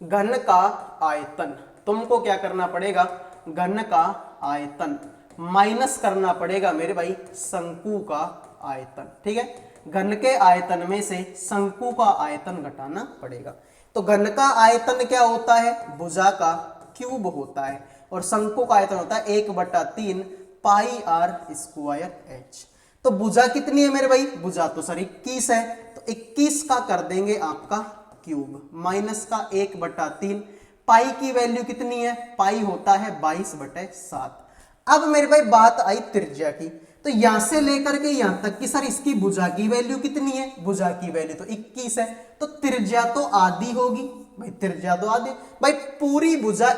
Speaker 1: घन का आयतन। तुमको क्या करना पड़ेगा, घन का आयतन माइनस करना पड़ेगा मेरे भाई शंकु का आयतन। ठीक है, घन के आयतन में से शंकु का आयतन घटाना पड़ेगा। तो घन का आयतन क्या होता है, भुजा का क्यूब होता है, और शंकु का आयतन होता है 1/3 पाई आर स्क्वायर एच। तो भुजा कितनी है मेरे भाई, भुजा तो सर 21 है, तो 21 का कर देंगे आपका क्यूब माइनस का 1/3। पाई की वैल्यू कितनी है, पाई होता है 22/7। अब मेरे भाई बात आई त्रिज्या की, तो यहां से लेकर के यहां तक कि सर इसकी भुजा की वैल्यू कितनी है, भुजा की वैल्यू तो 21 है, तो त्रिज्या तो आधी होगी भाई, त्रिज्या तो आधी भाई, पूरी भुजा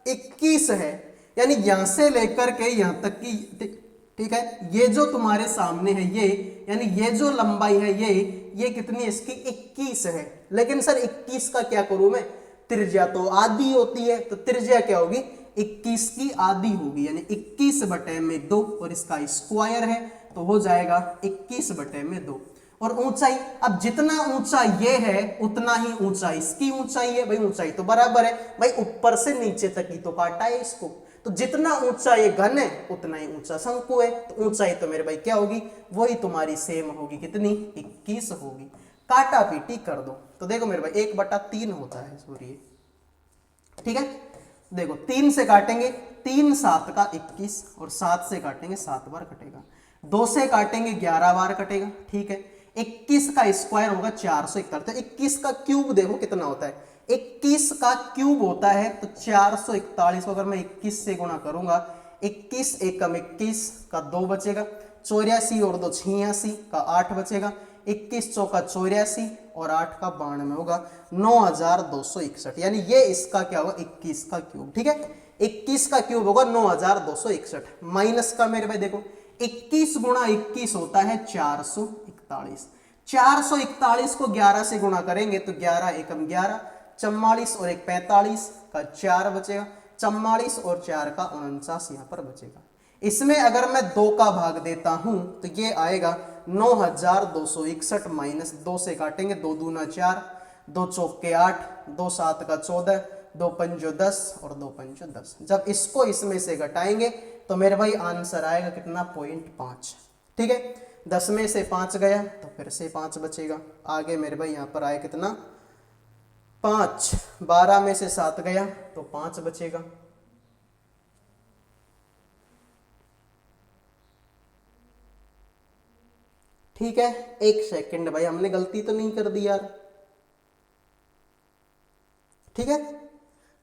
Speaker 1: 21 है, यानी यहां से लेकर के यहां तक की, ठीक है, ये जो तुम्हारे सामने है ये, यानी ये जो लंबाई है ये कितनी है इसकी 21 है। लेकिन सर 21 का क्या करूं मैं, त्रिज्या तो आधी होती है, तो त्रिज्या क्या होगी 21 की आधी होगी, यानी 21/2, और इसका स्क्वायर है तो हो जाएगा 21/2। और ऊंचाई, अब जितना ऊंचा ये है उतना ही ऊंचा इसकी ऊंचाई है भाई, ऊंचाई तो बराबर है भाई, ऊपर से नीचे तक ही तो काटा है इसको, तो जितना ऊंचा ये घन है उतना ही ऊंचा शंकु है, तो ऊंचाई तो मेरे भाई क्या होगी, वही तुम्हारी सेम होगी, कितनी 21 होगी। काटा पीटी कर दो, तो देखो मेरे भाई 1/3 होता है सूर्य। ठीक है, देखो 3 से काटेंगे, 3 7 का 21, और 7 से काटेंगे 7 बार कटेगा, 2 से काटेंगे 11 बार कटेगा। ठीक है, 21 का स्क्वायर होगा 441, तो 21 का क्यूब देखो कितना होता है, 21 का क्यूब होता है तो 441 को अगर मैं 21 से गुणा करूंगा, 21 एकम 21 का 2 बचेगा, 84 और 2 86 का 8 बचेगा, 21 चौका 84 और 8 का 92 होगा 9261, यानी ये इसका क्या होगा 21 का क्यूब। ठीक है, 21 का क्यूब होगा 9261, माइनस का मेरे भाई देखो 21 गुणा 21 होता है 441, 441 को 11 से गुणा करेंगे तो 11 एकम 11, 44 और 1 45 का 4 बचेगा, 44 और 4 का 49 यहाँ पर बचेगा। इसमें अगर मैं 2 का भाग देता हूं तो ये आएगा 9261, माइनस 2 से काटेंगे, 2 दूना 4, 2 चौके 8, 2 7 का 14, 2 पंजो 10 और 2 पंजो 10। जब इसको इसमें से घटाएंगे तो मेरे भाई आंसर आएगा कितना 0.5। ठीक है, 10 में से 5 गया तो फिर से 5 बचेगा, आगे मेरे भाई यहाँ पर आए कितना 5, 12 में से 7 गया तो 5 बचेगा। ठीक है, 1 सेकंड भाई, हमने गलती तो नहीं कर दी यार। ठीक है,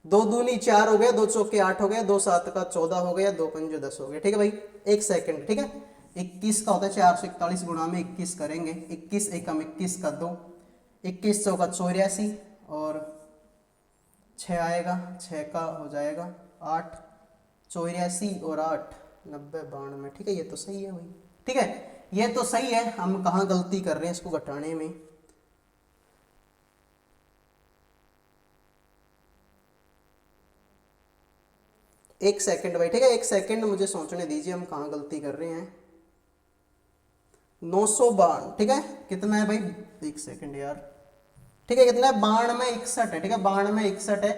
Speaker 1: 2 दूनी 4 हो गया, 2 चौके 8 हो गया, 2 7 का 14 हो गया, 2 पंजे 10 हो गया। ठीक है भाई, 1 सेकंड। ठीक है, 21 का होता है 441 गुणा में 21 करेंगे, 21 एकम 21 का 2, 21 चौका 84 और 6 आएगा, 6 का हो जाएगा 8, 84 और 8 90 92। ठीक है, ये तो सही है भाई। ठीक है, ये तो सही है, हम कहाँ गलती कर रहे हैं इसको घटाने में। एक सेकंड भाई, ठीक है, 1 सेकंड मुझे सोचने दीजिए हम कहाँ गलती कर रहे हैं। 952, ठीक है, कितना है भाई 1 सेकंड यार। ठीक है, कितना है 9261 है। ठीक है, 9261 है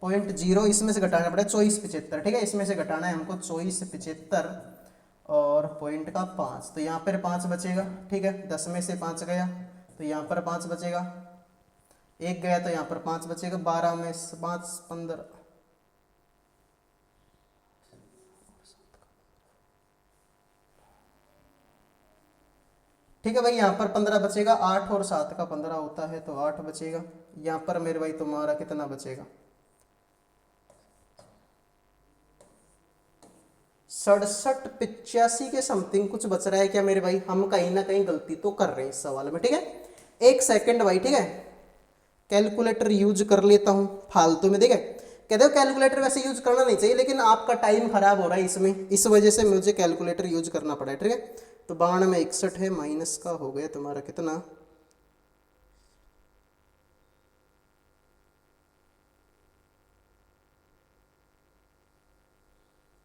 Speaker 1: 0.0, इसमें से घटाना पड़ेगा 2475। ठीक है, इसमें से घटाना है हमको 2475 और पॉइंट का 5, तो यहाँ पर 5 बचेगा। ठीक है, 10 में से 5 गया तो यहाँ पर 5 बचेगा, 1 गया तो यहाँ पर 5 बचेगा, 12 में से 5 15। ठीक है भाई, यहाँ पर 15 बचेगा, 8 और 7 का 15 होता है तो 8 बचेगा। यहाँ पर मेरे भाई तुम्हारा कितना बचेगा 67 85 के समथिंग कुछ बच रहा है क्या मेरे भाई। हम कहीं ना कहीं गलती तो कर रहे हैं इस सवाल में। ठीक है, 1 सेकंड भाई। ठीक है, कैलकुलेटर यूज कर लेता हूँ फालतू में। ठीक है, कहते हो कैलकुलेटर वैसे यूज करना नहीं चाहिए, लेकिन आपका टाइम खराब हो रहा है इसमें, इस वजह से मुझे कैलकुलेटर यूज करना पड़ा है। ठीक है, तो 9261 है, माइनस का हो गया तुम्हारा कितना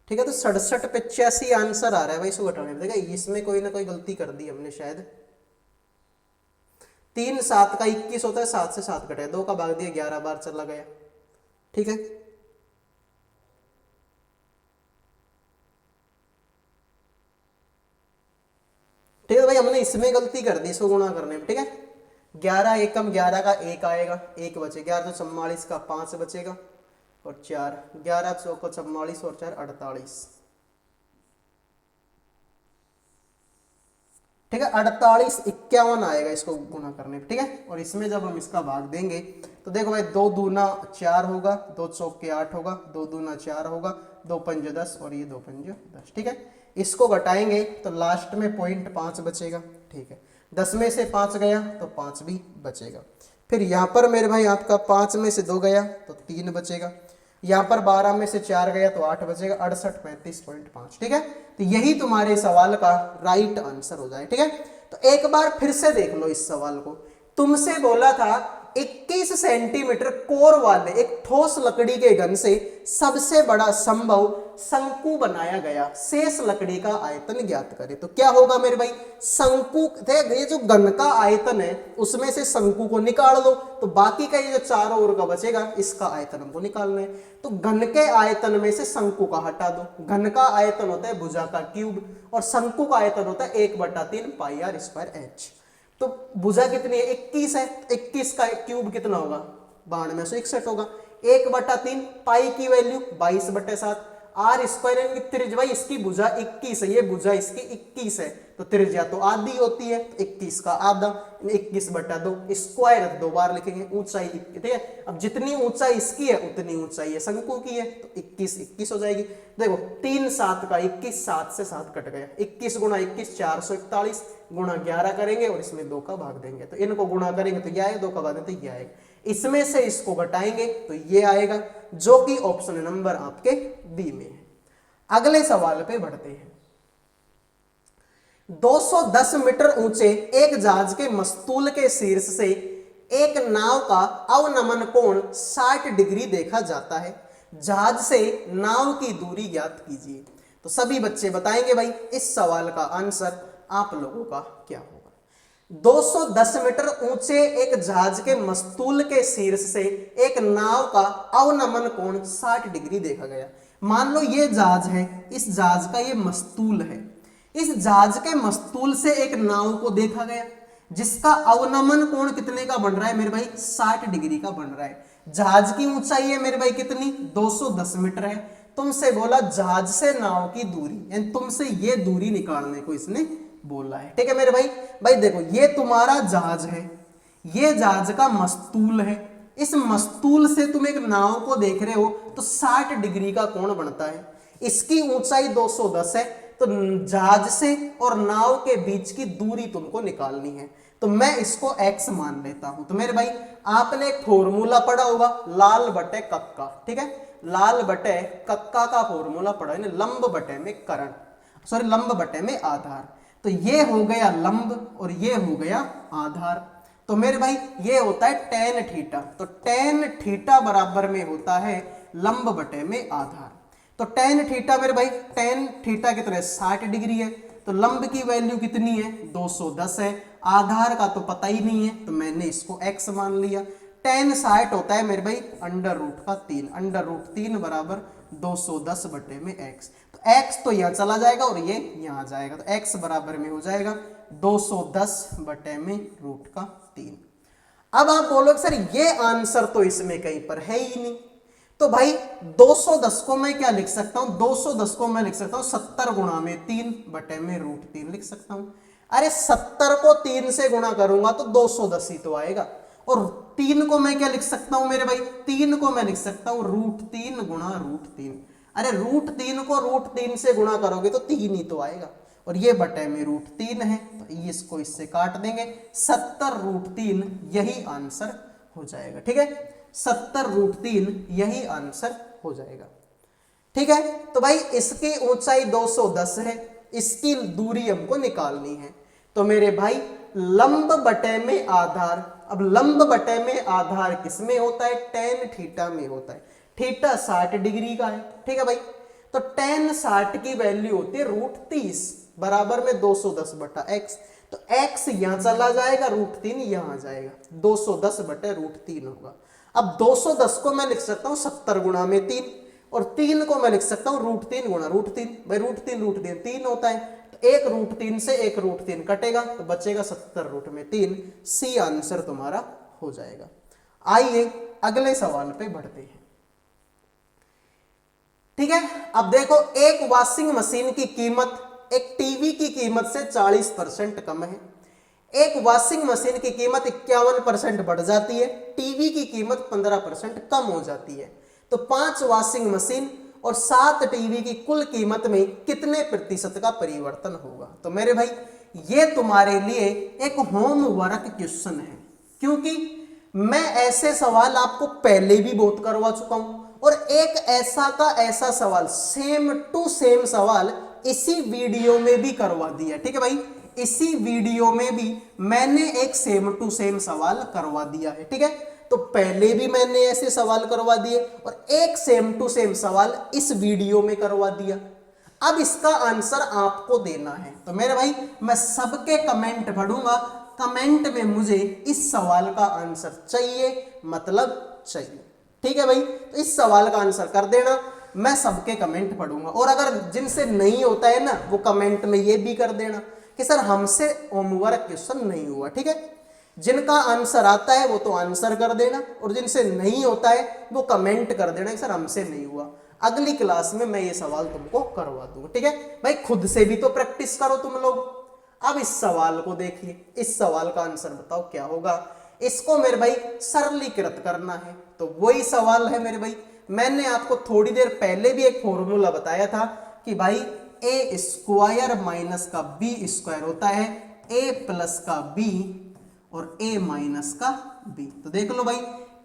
Speaker 1: ठीक है, तो 67 85 आंसर आ रहा है भाई इसको घटाने में। देखा, इसमें कोई ना कोई गलती कर दी हमने शायद। 3 7 का 21 होता है, 7 से 7 कटे, 2 का भाग दिया 11 बार चला गया। ठीक है, ठीक है भाई, हमने इसमें गलती कर दी इसको गुणा करने में। ठीक है, 11 एकम 11 का 1 आएगा, 1 बचे, 11 तो 44 का 5 बचेगा और 4, 11 चौको 44 और 4 48। ठीक है, 48 51 आएगा इसको गुणा करने पे। ठीक है, और इसमें जब हम इसका भाग देंगे तो देखो भाई 2 दूना 4 होगा, 2 चौके 8 होगा, 2 दूना 4 होगा, 2 पंजे 10 और ये 2 पंजे 10। ठीक है, इसको घटाएंगे तो लास्ट में 0.5 बचेगा। ठीक है, 10 में से 5 गया तो 5 भी बचेगा। फिर यहाँ पर मेरे भाई आपका 5 में से 2 गया तो 3 बचेगा, यहाँ पर 12 में से 4 गया तो 8 बचेगा, 68 35.5। ठीक है, तो यही तुम्हारे सवाल का राइट आंसर हो जाए। ठीक है, तो एक बार फिर से देख लो इस सवाल को। तुमसे बोला था 21 सेंटीमीटर कोर वाले एक ठोस लकड़ी के घन से सबसे बड़ा संभव शंकु बनाया गया, शेष लकड़ी का आयतन ज्ञात करें। तो क्या होगा मेरे भाई, शंकु, ये जो घन का आयतन है उसमें से शंकु को निकाल दो, तो बाकी का ये जो चारों ओर का बचेगा इसका आयतन हमको निकालना है। तो घन के आयतन में से शंकु का हटा दो। घन का आयतन होता है भुजा का क्यूब और शंकु का आयतन होता है 1/3 पाई आर स्क्वायर एच। तो भुजा कितनी है, 21 है, 21 का क्यूब कितना होगा, 9261 होगा। 1/3 पाई की वैल्यू 22/7, आर स्क्वायर यानी त्रिज्या, भाई इसकी भुजा 21 है, ये भुजा इसकी 21 है, तो त्रिज्या तो आधी होती है, तो 21 का आधा 21/2 स्क्वायर 2 बार लिखेंगे, ऊंचाई। ठीक है, अब जितनी ऊंचाई इसकी है उतनी ऊंचाई है शंकु की है, तो 21 हो जाएगी। देखो 3 7 का 21, 7 से 7 कट गया, 21 गुणा 21 441 गुणा 11 करेंगे और इसमें 2 का भाग देंगे, तो इनको गुणा करेंगे तो ये आएगा, 2 का भाग देंगे तो ये आएगा, इसमें से इसको घटाएंगे तो ये आएगा, जो कि ऑप्शन नंबर आपके बी में है। अगले सवाल पे बढ़ते हैं। 210 मीटर ऊंचे एक जहाज के मस्तूल के शीर्ष से एक नाव का अवनमन कोण 60 डिग्री देखा जाता है, जहाज से नाव की दूरी ज्ञात कीजिए। तो सभी बच्चे बताएंगे भाई इस सवाल का आंसर आप लोगों का क्या होगा। 210 मीटर ऊंचे एक जहाज के मस्तूल के शीर्ष से एक नाव का अवनमन कोण 60 डिग्री देखा गया। मान लो ये जहाज है, इस जहाज का ये मस्तूल है, इस जहाज के मस्तूल से एक नाव को देखा गया जिसका अवनमन कोण कितने का बन रहा है मेरे भाई, 60 डिग्री का बन रहा है। जहाज की ऊंचाई है मेरे भाई कितनी, 210 मीटर है। तुमसे बोला जहाज से नाव की दूरी, यानी तुमसे ये दूरी निकालने को इसने बोला है। ठीक है मेरे भाई, भाई देखो ये तुम्हारा जहाज है, ये जहाज का मस्तूल है, इस मस्तूल से तुम एक नाव को देख रहे हो तो 60 डिग्री का कोण बनता है। इसकी ऊंचाई 210 है, तो जहाज से और नाव के बीच की दूरी तुमको निकालनी है, तो मैं इसको x मान लेता हूं। तो मेरे भाई आपने एक फॉर्मूला पढ़ा होगा लाल बटे कक्का। ठीक है, लाल बटे कक्का का फॉर्मूला पढ़ा है, लंब बटे में करण, सॉरी लंब बटे में आधार। तो ये हो गया लंब और ये हो गया आधार। तो मेरे भाई ये होता है tan थीटा, तो tan थीटा बराबर में होता है लंब बटे में आधार। तो tan थीटा मेरे भाई, tan थीटा कितना है, 60 डिग्री है, तो लंब की वैल्यू कितनी है, 210 है, आधार का तो पता ही नहीं है तो मैंने इसको x मान लिया। tan 60 होता है मेरे भाई √3, √3 बराबर 210 बटे में x, तो x तो यहाँ चला जाएगा और ये यहाँ जाएगा, तो x बराबर में हो जाएगा 210 बटे में √3। अब आप बोलोगे सर ये आंसर तो इसमें कहीं पर है ही नहीं, तो भाई 210 को मैं क्या लिख सकता हूं, 210 को मैं लिख सकता हूं 70 गुणा में 3 बटे में √3 लिख सकता हूं। अरे 70 को 3 से गुणा करूंगा तो 210 ही तो आएगा, और 3 को मैं क्या लिख सकता हूं मेरे भाई, 3 को मैं लिख सकता हूं √3 गुणा √3। अरे √3 को √3 से गुणा करोगे तो 3 ही तो आएगा, और ये बटे में √3 है, तो इसको इससे काट देंगे, 70 √3 यही आंसर हो जाएगा। ठीक है, 70 √3 यही आंसर हो जाएगा। ठीक है, तो भाई इसकी ऊंचाई 210 है, इसकी दूरी हमको निकालनी है, तो मेरे भाई लंब बटे में आधार, अब लंब बटे में आधार किसमें होता है, tan थीटा में होता है, थीटा 60 डिग्री का है। ठीक है भाई, तो tan 60 की वैल्यू होती है √30 बराबर में 210 बटा x, तो x यहां चला जाएगा, √3 यहां आ जाएगा, 210/√3 होगा। अब 210 को मैं लिख सकता हूं 70 गुणा में 3, और 3 को मैं लिख सकता हूं √3 गुणा √3। भाई √3 3 होता है, तो एक √3 से एक √3 कटेगा तो बचेगा 70√3। सी आंसर तुम्हारा हो जाएगा। आइए अगले सवाल पे बढ़ते हैं। ठीक है, अब देखो, एक वॉशिंग मशीन की कीमत एक टीवी की कीमत से 40% कम है। एक वॉशिंग मशीन की कीमत 51% बढ़ जाती है, टीवी की कीमत 15% कम हो जाती है। तो 5 वॉशिंग मशीन और 7 टीवी की कुल कीमत में कितने प्रतिशत का परिवर्तन होगा? तो मेरे भाई ये तुम्हारे लिए एक होमवर्क क्वेश्चन है, क्योंकि मैं ऐसे सवाल आपको पहले भी बहुत करवा चुका हूं, और एक ऐसा का ऐसा सवाल, सेम टू सेम सवाल इसी वीडियो में भी करवा दिया। ठीक है भाई, इसी वीडियो में भी मैंने एक सेम टू सेम सवाल करवा दिया है। ठीक है, तो पहले भी मैंने ऐसे सवाल करवा दिए और एक सेम टू सेम सवाल इस वीडियो में करवा दिया। अब इसका आंसर आपको देना है। तो मेरे भाई मैं सबके कमेंट पढ़ूंगा, कमेंट में मुझे इस सवाल का आंसर चाहिए, मतलब चाहिए। ठीक है भाई, तो इस सवाल का आंसर कर देना, मैं सबके कमेंट पढ़ूंगा। और अगर जिनसे नहीं होता है ना, वो कमेंट में ये भी कर देना कि सर हमसे होमवर्क क्वेश्चन नहीं हुआ। ठीक है, जिनका आंसर आता है वो तो आंसर कर देना, और जिनसे नहीं होता है वो कमेंट कर देना कि सर हमसे नहीं हुआ। अगली क्लास में मैं ये सवाल तुमको करवा दूंगा। ठीक है भाई, खुद से भी तो प्रैक्टिस करो तुम लोग। अब इस सवाल को देखिए, इस सवाल का आंसर बताओ क्या होगा। इसको मेरे भाई सरलीकृत करना है, तो वही सवाल है मेरे भाई। मैंने आपको थोड़ी देर पहले भी एक फॉर्मूला बताया था कि भाई a स्क्वायर माइनस का b स्क्वायर होता है a प्लस का b और a माइनस का b। तो देख लो भाई,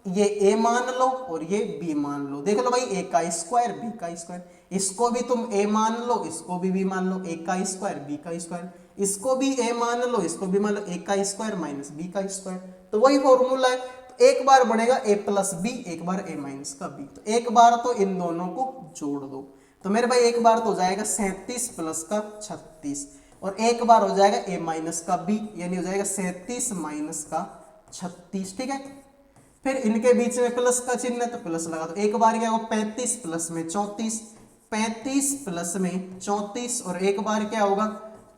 Speaker 1: ये a मान लो और ये b मान लो। देख लो भाई, a का स्क्वायर b का स्क्वायर, इसको भी तुम a मान लो, इसको भी b मान लो, a का स्क्वायर b का स्क्वायर, इसको भी a मान लो, इसको भी मान लो, a का स्क्वायर माइनस b का स्क्वायर। तो वही फॉर्मूला है। तो एक बार बनेगा a प्लस b, एक बार a माइनस का b। तो एक बार तो इन दोनों को जोड़ दो, तो मेरे भाई एक बार तो हो जाएगा 37 प्लस का 36, और एक बार हो जाएगा a माइनस का b, यानी हो जाएगा 37 माइनस का 36। ठीक है, फिर इनके बीच में प्लस का चिन्ह है तो प्लस लगा दो। एक बार क्या होगा 35 प्लस में 34, 35 प्लस में 34, और एक बार क्या होगा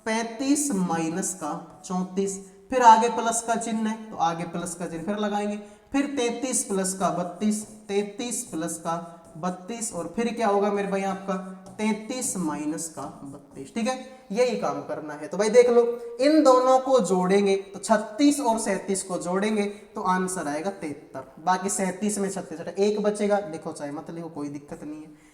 Speaker 1: 35 माइनस का 34। फिर आगे प्लस का चिन्ह है तो आगे प्लस का चिन्ह फिर लगाएंगे। फिर 33 प्लस का 32, 33 प्लस का 32, और फिर क्या होगा मेरे भाई आपका 33 माइनस का 32। ठीक है, यही काम करना है। तो भाई देख लो, इन दोनों को जोड़ेंगे तो 36 और 37 को जोड़ेंगे तो आंसर आएगा 73। बाकी 37 में 36 एक बचेगा, लिखो चाहे मत लिखो, कोई दिक्कत नहीं है।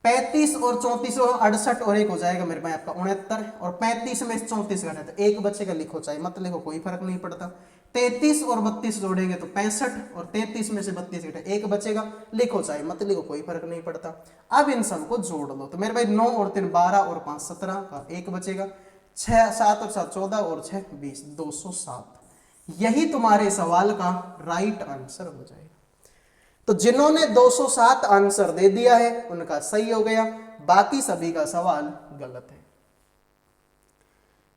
Speaker 1: 35 और 34 और 68 और एक हो जाएगा मेरे भाई आपका 69, और 35 में 34 घटा तो एक बचेगा, लिखो चाहे मत लिखो, कोई फर्क नहीं पड़ता। 33 और 32 जोड़ेंगे तो 65, और 33 में से 32 घटा एक बचेगा, लिखो चाहे मत लिखो, कोई फर्क नहीं पड़ता। अब इन सबको जोड़ दो, तो मेरे भाई 9 और 3 12 और 5 17 का एक बचेगा, 6 7 और 7 14 और 6 20, 207। यही तुम्हारे सवाल का राइट आंसर हो जाएगा। तो जिन्होंने 207 आंसर दे दिया है उनका सही हो गया, बाकी सभी का सवाल गलत है।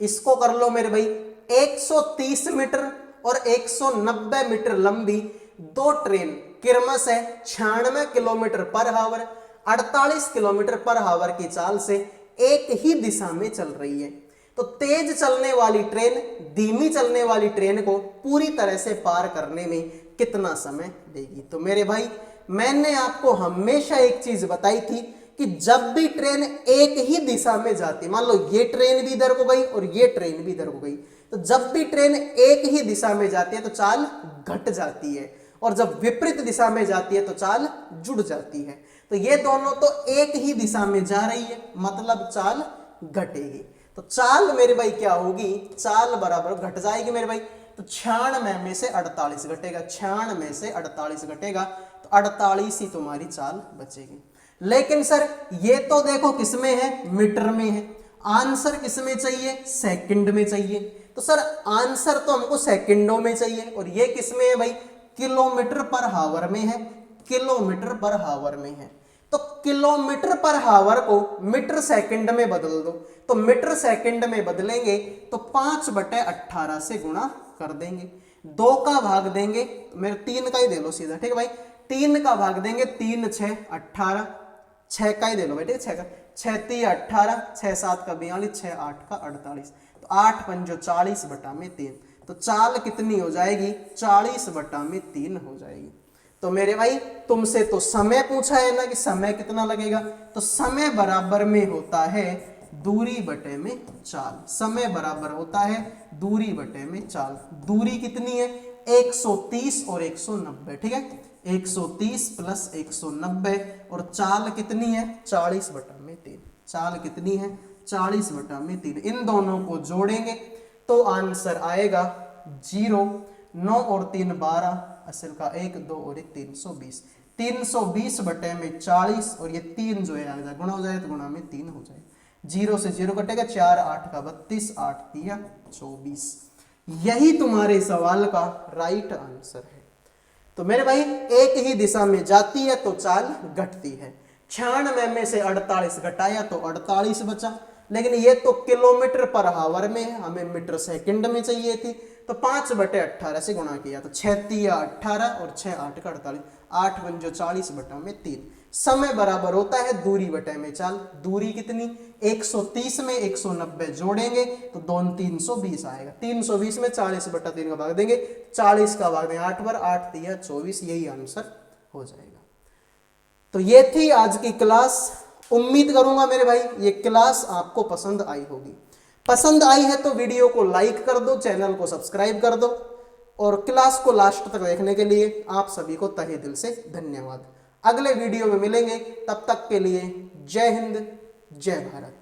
Speaker 1: इसको कर लो मेरे भाई, 130 मीटर और 190 मीटर लंबी दो ट्रेन क्रमशः 96 kilometre per hour, 48 kilometre per hour की चाल से एक ही दिशा में चल रही है। तो तेज चलने वाली ट्रेन धीमी चलने वाली ट्रेन को पूरी तरह से पार करने में कितना समय लेगी? तो मेरे भाई मैंने आपको हमेशा एक चीज बताई थी कि जब भी ट्रेन एक ही दिशा में जाती, मान लो ये ट्रेन भी इधर को गई और ये ट्रेन भी इधर को गई, तो जब भी ट्रेन एक ही दिशा में जाती है तो चाल घट जाती है, और जब विपरीत दिशा में जाती है तो चाल जुड़ जाती है। तो ये दोनों तो एक ही दिशा में जा रही है, मतलब चाल घटेगी। तो चाल मेरे भाई क्या होगी, चाल बराबर घट जाएगी मेरे भाई। तो 96 में से 48 घटेगा, 96 में से 48 घटेगा, तो 48 ही तुम्हारी चाल बचेगी। लेकिन सर ये तो देखो किसमें है, मीटर में है, आंसर किसमें चाहिए, सेकंड में चाहिए। तो सर आंसर तो हमको सेकंडों में चाहिए, और ये किसमें है भाई, किलोमीटर पर हावर में है, किलोमीटर पर हावर में है। तो किलोमीटर पर हावर को मीटर सेकंड में बदल दो, तो मीटर सेकंड में बदलेंगे तो 5/18 से गुणा कर देंगे, 2 का भाग देंगे, मेरे 3 का ही दे लो सीधा, ठीक है भाई, 3 का भाग देंगे, 3 6 18, 6 का ही दे लो भाई, ठीक है, 6 का, 6 3 18, 6 7 का 42, 6 8 का 48, तो 8 5 40/3, तो चाल कितनी हो जाएगी, 40/3 हो जाएगी। तो मेरे भाई तुमसे तो समय पूछा है ना कि समय कितना लगेगा, तो समय बराबर में होता है दूरी बटे में चाल, समय बराबर होता है दूरी बटे में चाल। दूरी कितनी है, 130 और 190, ठीक है, 130 प्लस 190, और चाल कितनी है, 40/3, चाल कितनी है, 40/3, इन दोनों को जोड़ेंगे तो आंसर आएगा 0, 9 और 3 12, असल का 1 2 और 1 320, 320/40, और ये 3 जो है गुणा हो जाए तो गुणा में 3 हो जाए, 0 से 0 कटेगा, 4 8 का 32, 8 3 24, यही तुम्हारे सवाल का राइट आंसर है। तो मेरे भाई एक ही दिशा में जाती है तो चाल घटती है, 96 में से 48 घटाया तो 48 बचा, लेकिन ये तो किलोमीटर पर हावर में है, हमें मीटर सेकंड में चाहिए थी, तो 5/18 से गुणा किया, तो 6 3 18 और 6 8 का 48, 8 5 40/3, समय बराबर होता है दूरी बटे में चाल। दूरी कितनी, 130 में 190 जोड़ेंगे तो 2 320 आएगा, 320 में 40/3 का भाग देंगे, 40 का भाग देंगे 8 पर, 8 3 24, यही आंसर हो जाएगा। तो ये थी आज की क्लास, उम्मीद करूंगा मेरे भाई ये क्लास आपको पसंद आई होगी। पसंद आई है तो वीडियो को लाइक कर दो, चैनल को सब्सक्राइब कर दो, और क्लास को लास्ट तक देखने के लिए आप सभी को तहे दिल से धन्यवाद। अगले वीडियो में मिलेंगे, तब तक के लिए जय हिंद जय भारत।